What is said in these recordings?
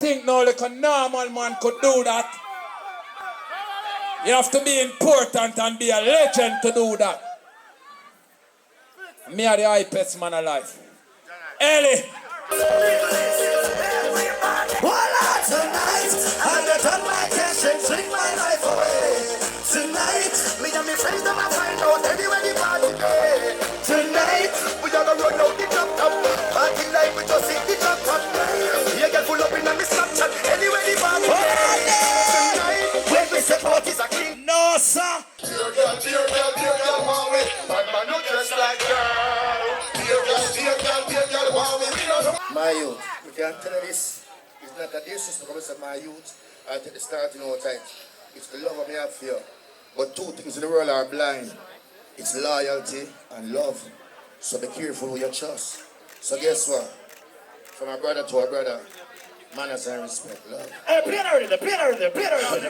think now like a normal man could do that. You have to be important and be a legend to do that. Me are the hypest man alive. Ellie. Voila, tonight, I get on my cash and drink my life away. Tonight, me and my friends them a find out anywhere the party day. Tonight, we are gonna run out the drop top. Party like we just hit the drop top. You get full up in a me Snapchat anywhere the party day. Tonight, when we say parties are clean. No, sir. Dear girl, want we. Bad man, no dress like girl. Dear girl, want we. My youth, we can't tell you this. It's not that this is because of my youth. I take the starting all time. It's the love of me have for you. But two things in the world are blind. It's loyalty and love. So be careful who you trust. So guess what? From a brother to a brother, manners and respect, love. Hey, play it already, play it already, play it already.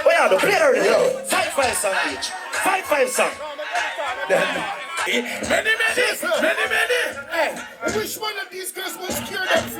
What you do? Play it already. Yo. 5-5 song each. 5-5 song. Many. Hey, which one of these girls was scared of